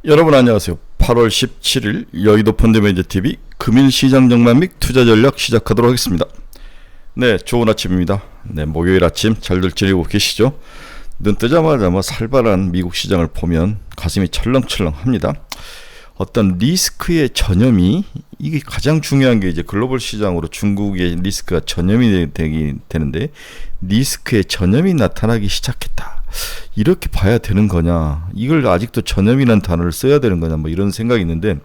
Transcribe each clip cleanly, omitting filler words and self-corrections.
여러분 안녕하세요. 8월 17일 여의도 펀드매니저TV 금일시장 전망 및 투자전략 시작하도록 하겠습니다. 네, 좋은 아침입니다. 네, 목요일 아침 잘들 지내고 계시죠? 눈 뜨자마자 살벌한 미국 시장을 보면 가슴이 철렁철렁합니다. 어떤 리스크의 전염이, 이게 가장 중요한 게 이제 글로벌 시장으로 중국의 리스크가 전염이 되는데, 리스크의 전염이 나타나기 시작했다, 이렇게 봐야 되는 거냐, 이걸 아직도 전염이라는 단어를 써야 되는 거냐, 이런 생각이 있는데,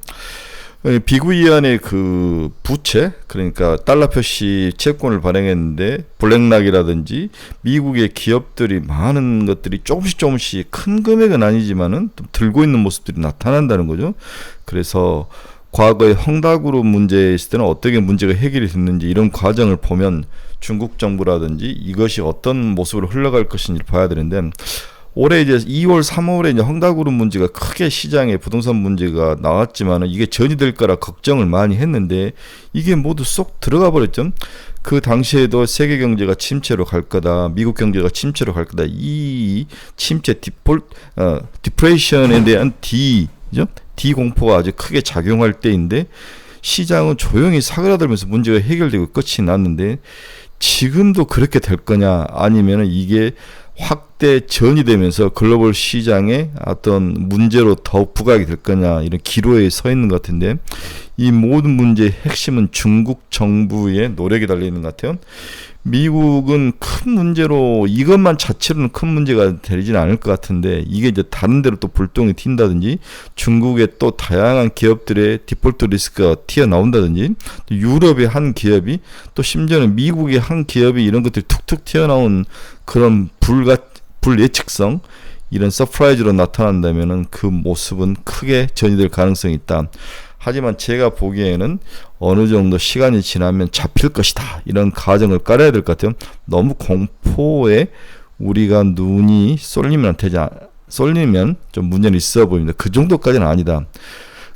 비구이안의 그 부채, 그러니까 달러 표시 채권을 발행했는데 블랙락이라든지 미국의 기업들이 많은 것들이 조금씩 큰 금액은 아니지만은 좀 들고 있는 모습들이 나타난다는 거죠. 그래서 과거에 헝다그룹 문제 있을 때는 어떻게 문제가 해결이 됐는지, 이런 과정을 보면 중국 정부라든지 이것이 어떤 모습으로 흘러갈 것인지 봐야 되는데, 올해 이제 2월, 3월에 이제 헝다그룹 문제가 크게 시장에 부동산 문제가 나왔지만은 이게 전이될 거라 걱정을 많이 했는데 이게 모두 쏙 들어가 버렸죠. 그 당시에도 세계 경제가 침체로 갈 거다, 미국 경제가 침체로 갈 거다, 이 침체 디프레이션에 대한 D 공포가 아주 크게 작용할 때인데, 시장은 조용히 사그라들면서 문제가 해결되고 끝이 났는데, 지금도 그렇게 될 거냐, 아니면은 이게 확대 전이 되면서 글로벌 시장에 어떤 문제로 더욱 부각이 될 거냐, 이런 기로에 서 있는 것 같은데, 이 모든 문제의 핵심은 중국 정부의 노력이 달려 있는 것 같아요. 미국은 큰 문제로, 이것만 자체로는 큰 문제가 되지는 않을 것 같은데, 이게 이제 다른 데로 또 불똥이 튄다든지, 중국의 또 다양한 기업들의 디폴트 리스크가 튀어나온다든지, 또 유럽의 한 기업이, 또 심지어는 미국의 한 기업이, 이런 것들이 툭툭 튀어나온 그런 불예측성, 이런 서프라이즈로 나타난다면은 그 모습은 크게 전이될 가능성이 있다. 하지만 제가 보기에는 어느 정도 시간이 지나면 잡힐 것이다, 이런 가정을 깔아야 될 것 같아요. 너무 공포에 우리가 눈이 쏠리면 좀 문제는 있어 보입니다. 그 정도까지는 아니다.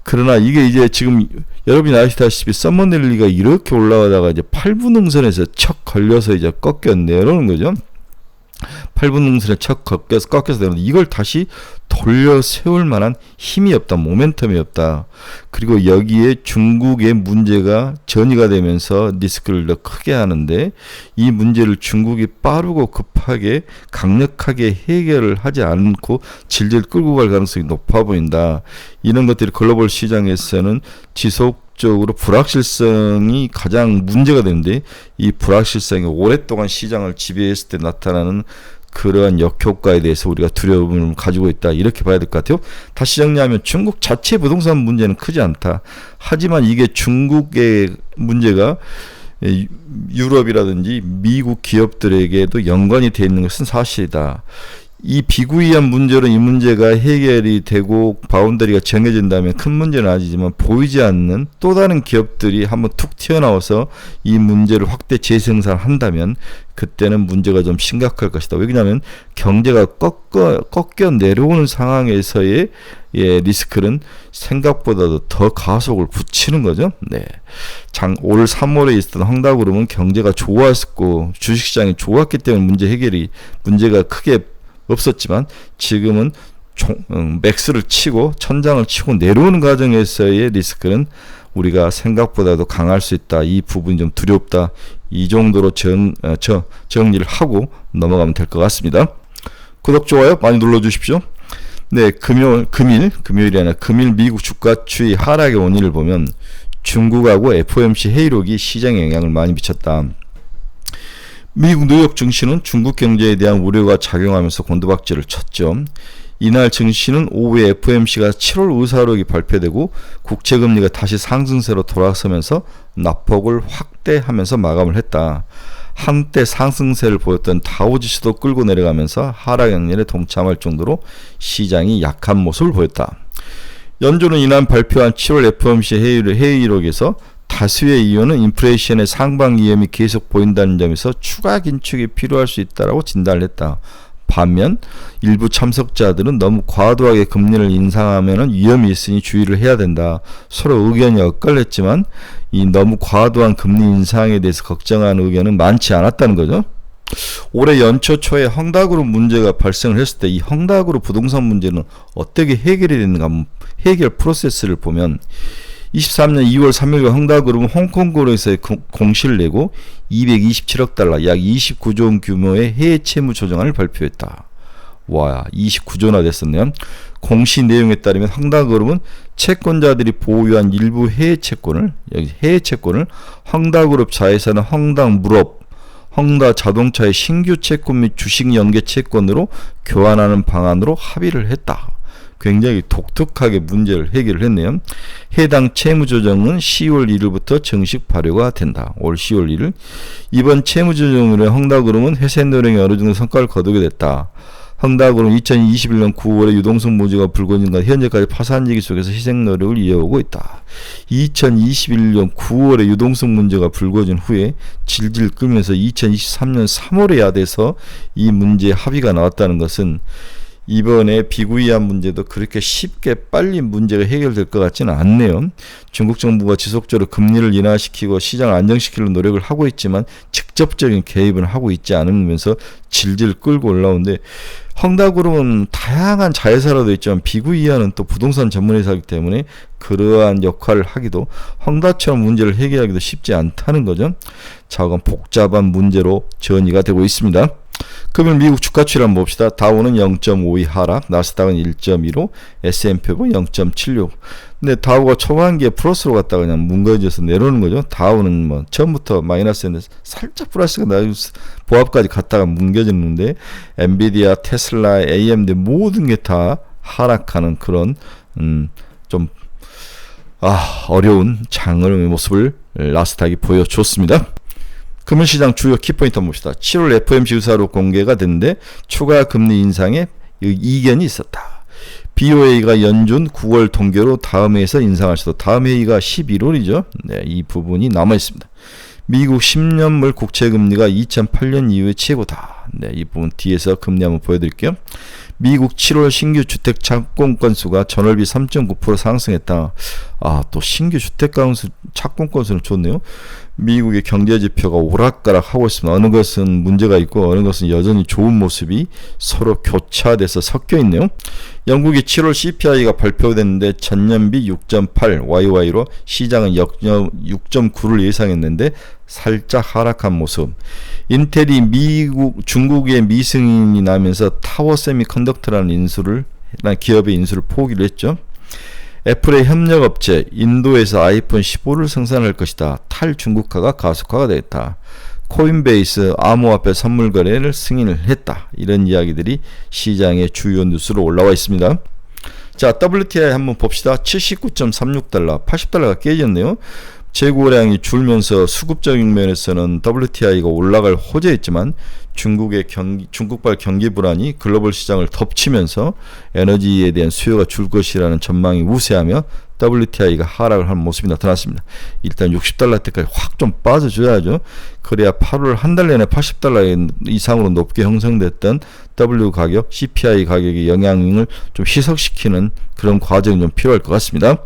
그러나 이게 이제 지금 여러분이 아시다시피 서머넬리가 이렇게 올라가다가 이제 8분 응선에서 척 걸려서 이제 꺾여 내려오는 거죠. 8분 응선에 척 꺾여서 되는데, 이걸 다시 돌려 세울 만한 힘이 없다, 모멘텀이 없다. 그리고 여기에 중국의 문제가 전이가 되면서 리스크를 더 크게 하는데, 이 문제를 중국이 빠르고 급하게 강력하게 해결을 하지 않고 질질 끌고 갈 가능성이 높아 보인다. 이런 것들이 글로벌 시장에서는 지속적으로 불확실성이 가장 문제가 되는데, 이 불확실성이 오랫동안 시장을 지배했을 때 나타나는 그러한 역효과에 대해서 우리가 두려움을 가지고 있다, 이렇게 봐야 될 것 같아요. 다시 정리하면 중국 자체 부동산 문제는 크지 않다. 하지만 이게 중국의 문제가 유럽이라든지 미국 기업들에게도 연관이 되어 있는 것은 사실이다. 이 비구이한 문제로 이 문제가 해결이 되고 바운더리가 정해진다면 큰 문제는 아니지만, 보이지 않는 또 다른 기업들이 한번 툭 튀어나와서 이 문제를 확대 재생산한다면 그때는 문제가 좀 심각할 것이다. 왜냐하면 경제가 꺾여 내려오는 상황에서의 리스크는 생각보다도 더 가속을 붙이는 거죠. 네. 올 3월에 있었던 헝다그룹은 경제가 좋았고 주식시장이 좋았기 때문에 문제가 크게 없었지만, 지금은 맥스를 치고 천장을 치고 내려오는 과정에서의 리스크는 우리가 생각보다도 강할 수 있다. 이 부분이 좀 두렵다. 이 정도로 정리를 하고 넘어가면 될 것 같습니다. 구독, 좋아요 많이 눌러주십시오. 네, 금요일이 아니라 금일 미국 주가 추이 하락의 원인을 보면 중국하고 FOMC 회의록이 시장에 영향을 많이 미쳤다. 미국 뉴욕 증시는 중국 경제에 대한 우려가 작용하면서 곤두박질을 쳤죠. 이날 증시는 오후에 FOMC가 7월 의사록이 발표되고 국채금리가 다시 상승세로 돌아서면서 낙폭을 확대하면서 마감을 했다. 한때 상승세를 보였던 다우지수도 끌고 내려가면서 하락 양면에 동참할 정도로 시장이 약한 모습을 보였다. 연준은 이날 발표한 7월 FOMC 회의록에서 다수의 이유는 인플레이션의 상방 위험이 계속 보인다는 점에서 추가 긴축이 필요할 수 있다고 진단을 했다. 반면 일부 참석자들은 너무 과도하게 금리를 인상하면 위험이 있으니 주의를 해야 된다. 서로 의견이 엇갈렸지만 이 너무 과도한 금리 인상에 대해서 걱정하는 의견은 많지 않았다는 거죠. 올해 연초 초에 헝다그룹 문제가 발생을 했을 때 이 헝다그룹 부동산 문제는 어떻게 해결이 되는가, 해결 프로세스를 보면 23년 2월 3일 헝다그룹은 홍콩거래소에 공시를 내고 227억 달러, 약 29조 원 규모의 해외 채무 조정안을 발표했다. 와, 29조나 됐었네요. 공시 내용에 따르면 헝다그룹은 채권자들이 보유한 일부 해외 채권을 헝다그룹 자회사는 헝다물업, 헝다자동차의 신규 채권 및 주식 연계 채권으로 교환하는 방안으로 합의를 했다. 굉장히 독특하게 문제를 해결을 했네요. 해당 채무조정은 10월 1일부터 정식 발효가 된다. 올 10월 1일. 이번 채무조정으로 헝다그룹은 회사 노력에 어느 정도 성과를 거두게 됐다. 헝다그룹은 2021년 9월에 유동성 문제가 불거진 건 현재까지 파산위기 속에서 희생 노력을 이어오고 있다. 2021년 9월에 유동성 문제가 불거진 후에 질질 끌면서 2023년 3월에 야돼서 이 문제에 합의가 나왔다는 것은 이번에 비구이한 문제도 그렇게 쉽게 빨리 문제가 해결될 것 같지는 않네요. 중국 정부가 지속적으로 금리를 인하시키고 시장을 안정시키려는 노력을 하고 있지만 직접적인 개입은 하고 있지 않으면서 질질 끌고 올라오는데, 헝다그룹은 다양한 자회사라도 있지만 비구이하는 또 부동산 전문회사이기 때문에 그러한 역할을 하기도, 헝다처럼 문제를 해결하기도 쉽지 않다는 거죠. 자금 복잡한 문제로 전이가 되고 있습니다. 금일 미국 주가 추이를 한번 봅시다. 다우는 0.52 하락, 나스닥은 1.15, S&P는 0.76. 근데 다우가 초반기에 플러스로 갔다가 그냥 뭉개져서 내려오는 거죠. 다우는 뭐 처음부터 마이너스였는데 살짝 플러스가 나고 보합까지 갔다가 뭉개졌는데, 엔비디아, 테슬라, AMD 모든 게 다 하락하는 그런 좀 어려운 장의 모습을 나스닥이 보여줬습니다. 금융시장 주요 키포인트 한번 봅시다. 7월 FOMC 의사로 공개가 됐는데 추가 금리 인상에 이견이 있었다. BOA가 연준 9월 통계로 다음 해에서 인상할 수도, 다음 회의가 11월이죠. 네, 이 부분이 남아 있습니다. 미국 10년물 국채금리가 2008년 이후에 최고다. 네, 이 부분 뒤에서 금리 한번 보여드릴게요. 미국 7월 신규 주택 착공 건수가 전월비 3.9% 상승했다. 또 신규 주택 착공 건수는 좋네요. 미국의 경제 지표가 오락가락 하고 있습니다. 어느 것은 문제가 있고 어느 것은 여전히 좋은 모습이 서로 교차돼서 섞여 있네요. 영국의 7월 CPI가 발표됐는데 전년비 6.8 YY로 시장은 6.9를 예상했는데 살짝 하락한 모습. 인텔이 중국의 미승인이 나면서 타워 세미컨덕터라는 기업의 인수를 포기를 했죠. 애플의 협력업체 인도에서 아이폰 15를 생산할 것이다. 탈중국화가 가속화가 되겠다. 코인베이스 암호화폐 선물 거래를 승인을 했다. 이런 이야기들이 시장의 주요 뉴스로 올라와 있습니다. 자, WTI 한번 봅시다. 79.36달러, 80달러가 깨졌네요. 재고량이 줄면서 수급적인 면에서는 WTI가 올라갈 호재였지만 중국발 경기 불안이 글로벌 시장을 덮치면서 에너지에 대한 수요가 줄 것이라는 전망이 우세하며 WTI가 하락을 한 모습이 나타났습니다. 일단 60달러대까지 확 좀 빠져줘야죠. 그래야 8월 한 달 내내 80달러 이상으로 높게 형성됐던 W 가격, CPI 가격의 영향을 좀 희석시키는 그런 과정이 좀 필요할 것 같습니다.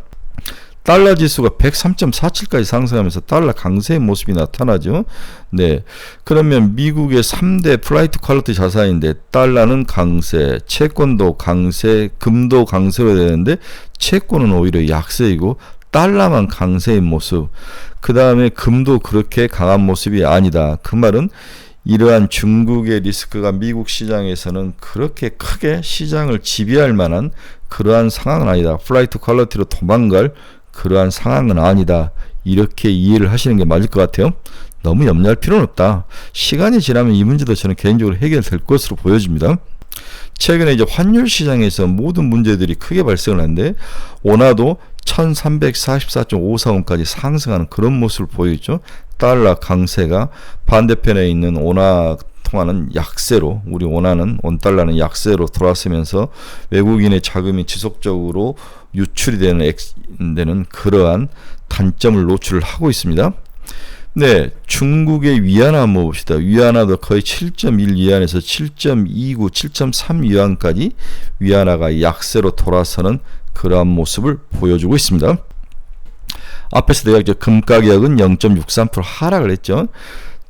달러 지수가 103.47까지 상승하면서 달러 강세의 모습이 나타나죠. 네, 그러면 미국의 3대 플라이트 퀄리티 자산인데 달러는 강세, 채권도 강세, 금도 강세로 되는데 채권은 오히려 약세이고 달러만 강세인 모습. 그 다음에 금도 그렇게 강한 모습이 아니다. 그 말은 이러한 중국의 리스크가 미국 시장에서는 그렇게 크게 시장을 지배할 만한 그러한 상황은 아니다. 플라이트 퀄리티로 도망갈 그러한 상황은 아니다. 이렇게 이해를 하시는 게 맞을 것 같아요. 너무 염려할 필요는 없다. 시간이 지나면 이 문제도 저는 개인적으로 해결될 것으로 보여집니다. 최근에 이제 환율 시장에서 모든 문제들이 크게 발생을 하는데 원화도 1344.540원까지 상승하는 그런 모습을 보여있죠. 달러 강세가 반대편에 있는 원화 통화는 약세로, 우리 원달러는 약세로 돌아서면서 외국인의 자금이 지속적으로 유출이 되는 그러한 단점을 노출을 하고 있습니다. 네, 중국의 위안화 한번 봅시다. 위안화도 거의 7.1 위안에서 7.29, 7.3 위안까지 위안화가 약세로 돌아서는 그러한 모습을 보여주고 있습니다. 앞에서 내가 금 가격은 0.63% 하락을 했죠.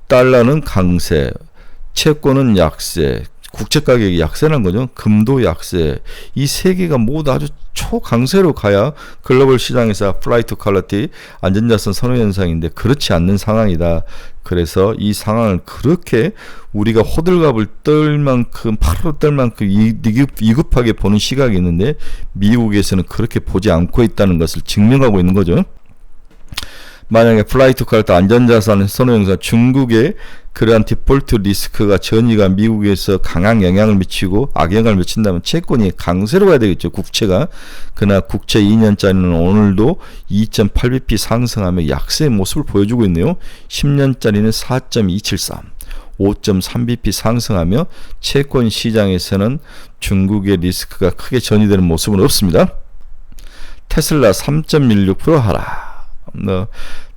달러는 강세, 채권은 약세, 국채 가격이 약세라는 거죠. 금도 약세. 이 세 개가 모두 아주 초강세로 가야 글로벌 시장에서 플라이트 투 퀄리티 안전자산 선호 현상인데 그렇지 않는 상황이다. 그래서 이 상황을 그렇게 우리가 호들갑을 떨 만큼 파로 떨 만큼 위급하게 보는 시각이 있는데 미국에서는 그렇게 보지 않고 있다는 것을 증명하고 있는 거죠. 만약에 플라이트 퀄리티 안전자산 선호 현상 중국의 그러한 디폴트 리스크가 전이가 미국에서 강한 영향을 미치고 악영향을 미친다면 채권이 강세로 가야 되겠죠. 국채가. 그러나 국채 2년짜리는 오늘도 2.8bp 상승하며 약세의 모습을 보여주고 있네요. 10년짜리는 4.273 5.3bp 상승하며 채권 시장에서는 중국의 리스크가 크게 전이되는 모습은 없습니다. 테슬라 3.16% 하락.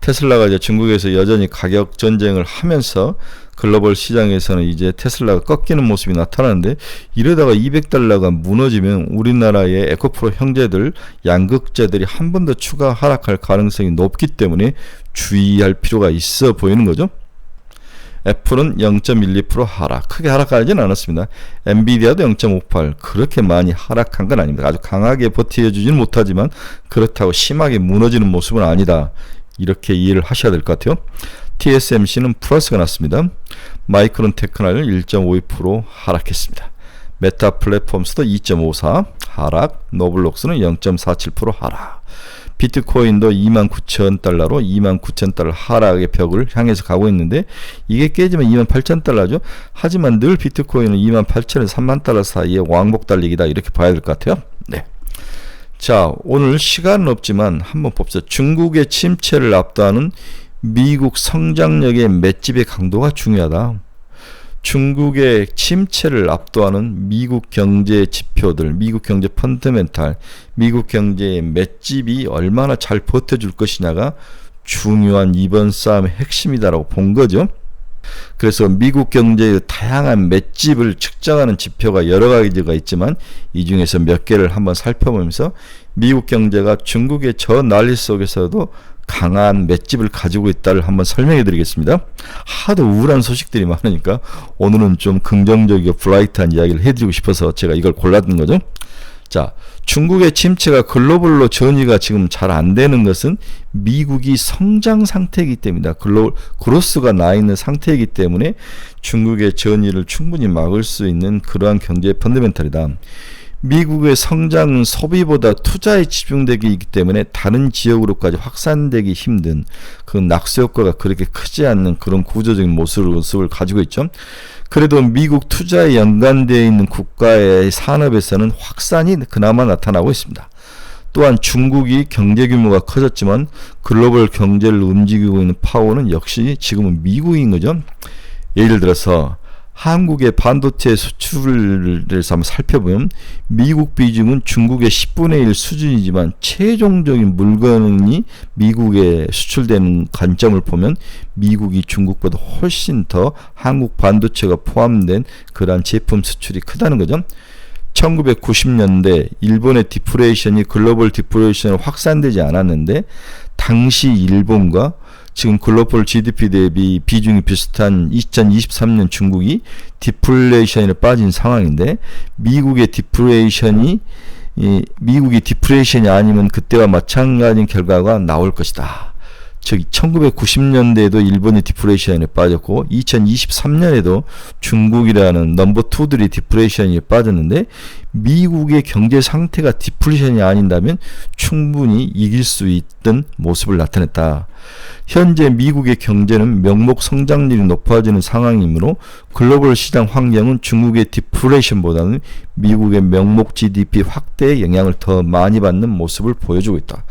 테슬라가 이제 중국에서 여전히 가격 전쟁을 하면서 글로벌 시장에서는 이제 테슬라가 꺾이는 모습이 나타나는데 이러다가 $200가 무너지면 우리나라의 에코프로 형제들 양극재들이 한 번 더 추가 하락할 가능성이 높기 때문에 주의할 필요가 있어 보이는 거죠. 애플은 0.12% 하락, 크게 하락하지는 않았습니다. 엔비디아도 0.58, 그렇게 많이 하락한 건 아닙니다. 아주 강하게 버텨주지는 못하지만 그렇다고 심하게 무너지는 모습은 아니다. 이렇게 이해를 하셔야 될 것 같아요. TSMC는 플러스가 났습니다. 마이크론 테크놀 1.52% 하락했습니다. 메타 플랫폼스도 2.54 하락, 노블록스는 0.47% 하락. 비트코인도 29,000달러로 29,000달러 하락의 벽을 향해서 가고 있는데 이게 깨지면 28,000달러죠. 하지만 늘 비트코인은 28,000에서 30,000달러 사이에 왕복 달리기다 이렇게 봐야 될 것 같아요. 네. 자, 오늘 시간은 없지만 한번 봅시다. 중국의 침체를 압도하는 미국 성장력의 맷집의 강도가 중요하다. 중국의 침체를 압도하는 미국 경제 지표들, 미국 경제 펀더멘탈, 미국 경제의 맷집이 얼마나 잘 버텨줄 것이냐가 중요한 이번 싸움의 핵심이다라고 본 거죠. 그래서 미국 경제의 다양한 맷집을 측정하는 지표가 여러 가지가 있지만 이 중에서 몇 개를 한번 살펴보면서 미국 경제가 중국의 저 난리 속에서도 강한 맷집을 가지고 있다를 한번 설명해 드리겠습니다. 하도 우울한 소식들이 많으니까 오늘은 좀 긍정적이고 브라이트한 이야기를 해드리고 싶어서 제가 이걸 골랐던 거죠. 자, 중국의 침체가 글로벌로 전이가 지금 잘 안 되는 것은 미국이 성장 상태이기 때문이다. 그로스가 나 있는 상태이기 때문에 중국의 전이를 충분히 막을 수 있는 그러한 경제 펀더멘탈이다. 미국의 성장은 소비보다 투자에 집중되기 때문에 다른 지역으로까지 확산되기 힘든 그 낙수 효과가 그렇게 크지 않는 그런 구조적인 모습을 가지고 있죠. 그래도 미국 투자에 연관되어 있는 국가의 산업에서는 확산이 그나마 나타나고 있습니다. 또한 중국이 경제 규모가 커졌지만 글로벌 경제를 움직이고 있는 파워는 역시 지금은 미국인 거죠. 예를 들어서 한국의 반도체 수출을 한번 살펴보면 미국 비중은 중국의 10분의 1 수준이지만 최종적인 물건이 미국에 수출되는 관점을 보면 미국이 중국보다 훨씬 더 한국 반도체가 포함된 그러한 제품 수출이 크다는 거죠. 1990년대 일본의 디플레이션이 글로벌 디플레이션으로 확산되지 않았는데 당시 일본과 지금 글로벌 GDP 대비 비중이 비슷한 2023년 중국이 디플레이션에 빠진 상황인데 미국이 디플레이션이 아니면 그때와 마찬가지인 결과가 나올 것이다. 즉 1990년대에도 일본이 디플레이션에 빠졌고 2023년에도 중국이라는 넘버 2들이 디플레이션에 빠졌는데 미국의 경제 상태가 디플레이션이 아닌다면 충분히 이길 수 있던 모습을 나타냈다. 현재 미국의 경제는 명목 성장률이 높아지는 상황이므로 글로벌 시장 환경은 중국의 디플레이션보다는 미국의 명목 GDP 확대에 영향을 더 많이 받는 모습을 보여주고 있다.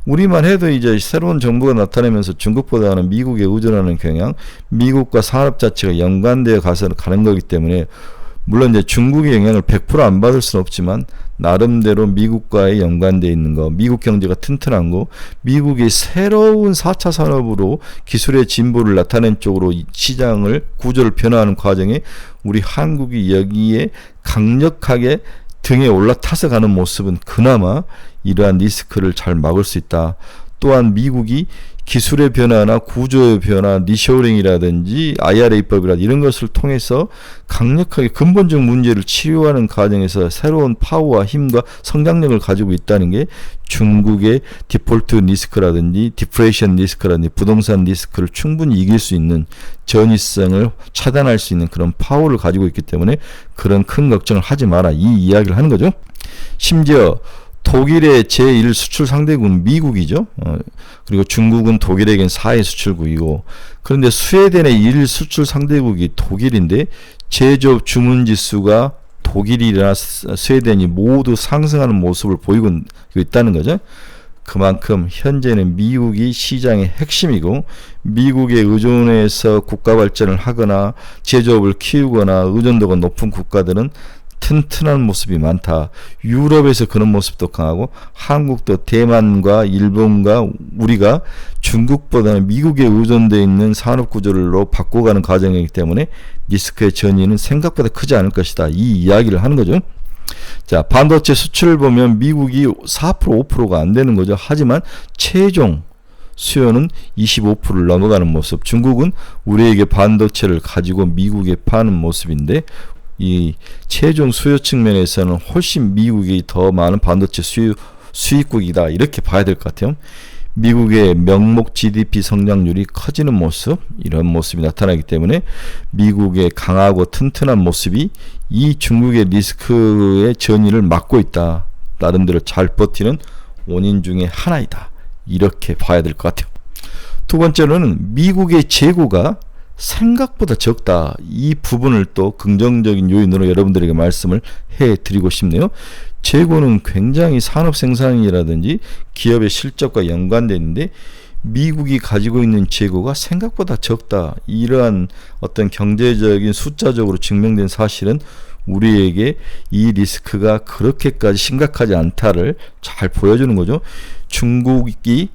우리만 해도 이제 새로운 정부가 나타나면서 중국보다는 미국에 의존하는 경향, 미국과 산업 자체가 연관되어 가는 거기 때문에 물론 이제 중국의 영향을 100% 안 받을 수는 없지만 나름대로 미국과의 연관되어 있는 거, 미국 경제가 튼튼한 거, 미국의 새로운 4차 산업으로 기술의 진보를 나타낸 쪽으로 시장을 구조를 변화하는 과정에 우리 한국이 여기에 강력하게 등에 올라타서 가는 모습은 그나마 이러한 리스크를 잘 막을 수 있다. 또한 미국이 기술의 변화나 구조의 변화, 리쇼링이라든지 IRA법이라든지 이런 것을 통해서 강력하게 근본적 문제를 치료하는 과정에서 새로운 파워와 힘과 성장력을 가지고 있다는 게 중국의 디폴트 리스크라든지 디프레이션 리스크라든지 부동산 리스크를 충분히 이길 수 있는 전이성을 차단할 수 있는 그런 파워를 가지고 있기 때문에 그런 큰 걱정을 하지 마라, 이 이야기를 하는 거죠. 심지어 독일의 제1 수출 상대국은 미국이죠. 그리고 중국은 독일에겐 4위 수출국이고, 그런데 스웨덴의 1 수출 상대국이 독일인데 제조업 주문 지수가 독일이나 스웨덴이 모두 상승하는 모습을 보이고 있다는 거죠. 그만큼 현재는 미국이 시장의 핵심이고, 미국에 의존해서 국가 발전을 하거나 제조업을 키우거나 의존도가 높은 국가들은 튼튼한 모습이 많다. 유럽에서 그런 모습도 강하고, 한국도 대만과 일본과 우리가 중국보다는 미국에 의존되어 있는 산업 구조로 바꿔가는 과정이기 때문에 리스크의 전이는 생각보다 크지 않을 것이다, 이 이야기를 하는 거죠. 자, 반도체 수출을 보면 미국이 4% 5%가 안 되는 거죠. 하지만 최종 수요는 25%를 넘어가는 모습. 중국은 우리에게 반도체를 가지고 미국에 파는 모습인데, 이 최종 수요 측면에서는 훨씬 미국이 더 많은 반도체 수입국이다, 이렇게 봐야 될 것 같아요. 미국의 명목 GDP 성장률이 커지는 모습, 이런 모습이 나타나기 때문에 미국의 강하고 튼튼한 모습이 이 중국의 리스크의 전이를 막고 있다, 나름대로 잘 버티는 원인 중에 하나이다, 이렇게 봐야 될 것 같아요. 두 번째로는 미국의 재고가 생각보다 적다, 이 부분을 또 긍정적인 요인으로 여러분들에게 말씀을 해드리고 싶네요. 재고는 굉장히 산업 생산이라든지 기업의 실적과 연관되어 있는데 미국이 가지고 있는 재고가 생각보다 적다, 이러한 어떤 경제적인 숫자적으로 증명된 사실은 우리에게 이 리스크가 그렇게까지 심각하지 않다를 잘 보여주는 거죠. 중국이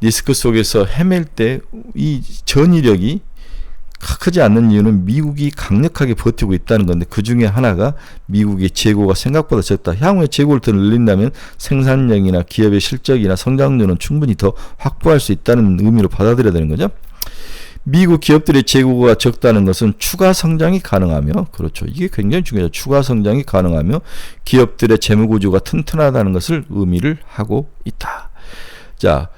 리스크 속에서 헤맬 때 이 전이력이 크지 않는 이유는 미국이 강력하게 버티고 있다는 건데, 그 중에 하나가 미국의 재고가 생각보다 적다. 향후에 재고를 더 늘린다면 생산력이나 기업의 실적이나 성장률은 충분히 더 확보할 수 있다는 의미로 받아들여야 되는 거죠. 미국 기업들의 재고가 적다는 것은 추가 성장이 가능하며, 그렇죠, 이게 굉장히 중요하죠. 추가 성장이 가능하며 기업들의 재무 구조가 튼튼하다는 것을 의미를 하고 있다. 자,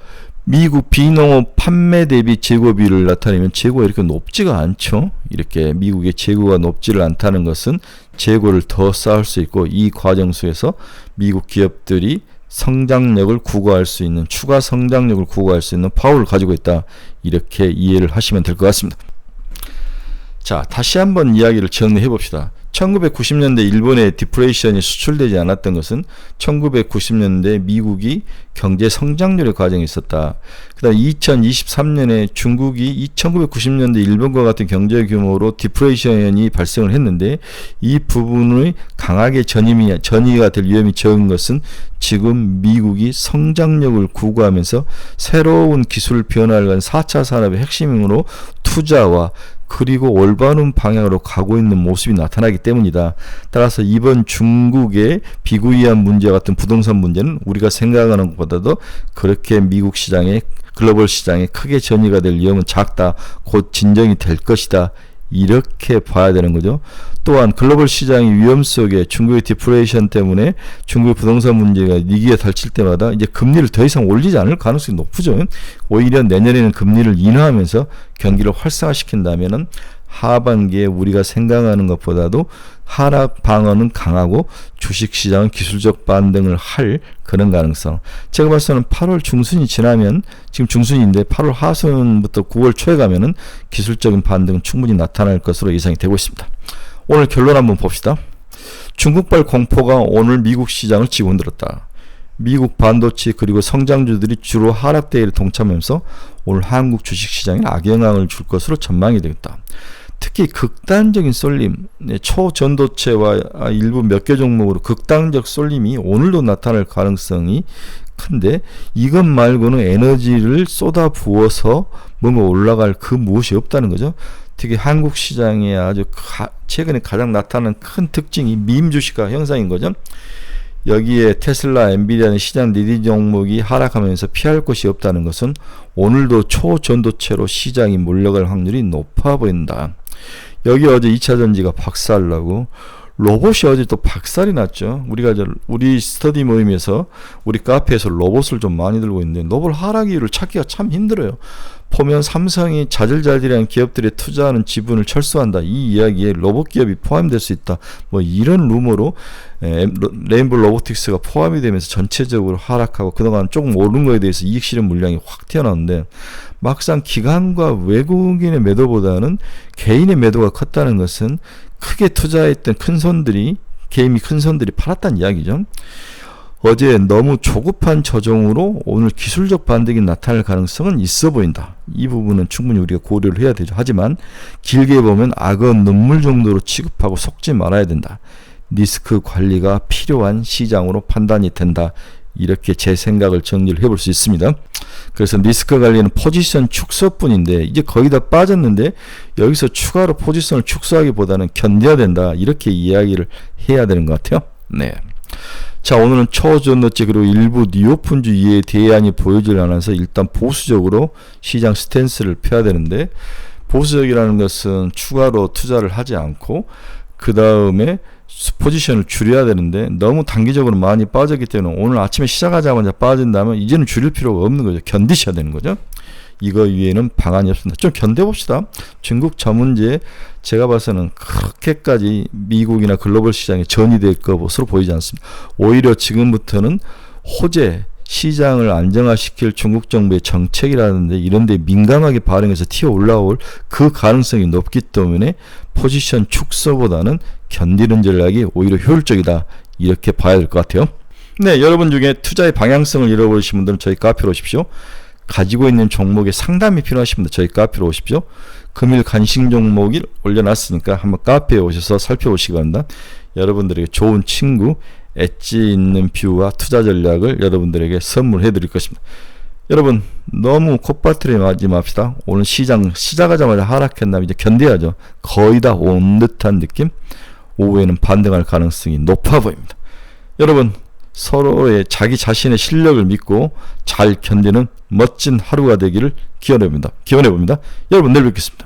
미국 비농업 판매 대비 재고비를 나타내면 재고가 이렇게 높지가 않죠. 이렇게 미국의 재고가 높지를 않다는 것은 재고를 더 쌓을 수 있고, 이 과정 속에서 미국 기업들이 성장력을 구가할 수 있는, 추가 성장력을 구가할 수 있는 파워를 가지고 있다, 이렇게 이해를 하시면 될 것 같습니다. 자, 다시 한번 이야기를 정리해 봅시다. 1990년대 일본의 디프레이션이 수출되지 않았던 것은 1990년대 미국이 경제 성장률의 과정이 있었다. 그 다음 2023년에 중국이 1990년대 일본과 같은 경제 규모로 디프레이션이 발생을 했는데, 이 부분의 강하게 전이가 될 위험이 적은 것은 지금 미국이 성장력을 구가하면서 새로운 기술 변화를 간 4차 산업의 핵심으로 투자와 그리고 올바른 방향으로 가고 있는 모습이 나타나기 때문이다. 따라서 이번 중국의 비구이한 문제 같은 부동산 문제는 우리가 생각하는 것보다도 그렇게 미국 시장에, 글로벌 시장에 크게 전이가 될 위험은 작다, 곧 진정이 될 것이다, 이렇게 봐야 되는 거죠. 또한 글로벌 시장의 위험 속에 중국의 디프레이션 때문에 중국의 부동산 문제가 위기에 닥칠 때마다 이제 금리를 더 이상 올리지 않을 가능성이 높죠. 오히려 내년에는 금리를 인하하면서 경기를 활성화시킨다면은 하반기에 우리가 생각하는 것보다도 하락 방어는 강하고 주식시장은 기술적 반등을 할 그런 가능성. 제가 봤을 때는 8월 중순이 지나면, 지금 중순인데 8월 하순부터 9월 초에 가면은 기술적인 반등은 충분히 나타날 것으로 예상이 되고 있습니다. 오늘 결론 한번 봅시다. 중국발 공포가 오늘 미국 시장을 지고 흔들었다. 미국 반도체 그리고 성장주들이 주로 하락 대회에 동참하면서 오늘 한국 주식시장에 악영향을 줄 것으로 전망이 되겠다. 특히 극단적인 쏠림, 초전도체와 일부 몇 개 종목으로 극단적 쏠림이 오늘도 나타날 가능성이 큰데, 이것 말고는 에너지를 쏟아 부어서 뭔가 올라갈 그 무엇이 없다는 거죠. 특히 한국 시장에 아주 최근에 가장 나타나는 큰 특징이 밈 주식화 현상인 거죠. 여기에 테슬라, 엔비디아는 시장 리딩 종목이 하락하면서 피할 곳이 없다는 것은 오늘도 초전도체로 시장이 몰려갈 확률이 높아 보인다. 여기 어제 2차전지가 박살나고 로봇이 어제 또 박살이 났죠. 우리 스터디 모임에서 우리 카페에서 로봇을 좀 많이 들고 있는데 로봇 하락 이유를 찾기가 참 힘들어요. 보면 삼성이 자질자질한 기업들에 투자하는 지분을 철수한다. 이 이야기에 로봇 기업이 포함될 수 있다. 뭐 이런 루머로 레인보우 로보틱스가 포함이 되면서 전체적으로 하락하고 그동안 조금 오른 거에 대해서 이익 실현 물량이 확 튀어나오는데 막상 기관과 외국인의 매도보다는 개인의 매도가 컸다는 것은 크게 투자했던 개인이 큰 손들이 팔았다는 이야기죠. 어제 너무 조급한 조정으로 오늘 기술적 반등이 나타날 가능성은 있어 보인다. 이 부분은 충분히 우리가 고려를 해야 되죠. 하지만 길게 보면 악어 눈물 정도로 취급하고 속지 말아야 된다. 리스크 관리가 필요한 시장으로 판단이 된다. 이렇게 제 생각을 정리를 해볼 수 있습니다. 그래서 리스크 관리는 포지션 축소뿐인데 이제 거의 다 빠졌는데 여기서 추가로 포지션을 축소하기보다는 견뎌야 된다. 이렇게 이야기를 해야 되는 것 같아요. 네. 자, 오늘은 초전도체 그리고 일부 뉴오픈주의의 대안이 보여지지 않아서 일단 보수적으로 시장 스탠스를 펴야 되는데 보수적이라는 것은 추가로 투자를 하지 않고 그 다음에 포지션을 줄여야 되는데 너무 단기적으로 많이 빠졌기 때문에 오늘 아침에 시작하자마자 빠진다면 이제는 줄일 필요가 없는 거죠. 견디셔야 되는 거죠. 이거 위에는 방안이 없습니다. 좀 견뎌봅시다. 중국 저문제 제가 봐서는 그렇게까지 미국이나 글로벌 시장에 전이될 것으로 보이지 않습니다. 오히려 지금부터는 호재 시장을 안정화시킬 중국 정부의 정책이라는데 이런 데 민감하게 반응해서 튀어 올라올 그 가능성이 높기 때문에 포지션 축소보다는 견디는 전략이 오히려 효율적이다. 이렇게 봐야 될 것 같아요. 네, 여러분 중에 투자의 방향성을 잃어버리신 분들은 저희 카페로 오십시오. 가지고 있는 종목에 상담이 필요하신 분들 저희 카페로 오십시오. 금일 간식 종목을 올려놨으니까 한번 카페에 오셔서 살펴보시기 바랍니다. 여러분들에게 좋은 친구, 엣지 있는 뷰와 투자 전략을 여러분들에게 선물해 드릴 것입니다. 여러분 너무 콧바트리 맞지 맙시다. 오늘 시장 시작하자마자 하락했나 이제 견뎌야죠. 거의 다 온 듯한 느낌. 오후에는 반등할 가능성이 높아 보입니다. 여러분 서로의 자기 자신의 실력을 믿고 잘 견디는 멋진 하루가 되기를 기원해 봅니다. 여러분 내일 뵙겠습니다.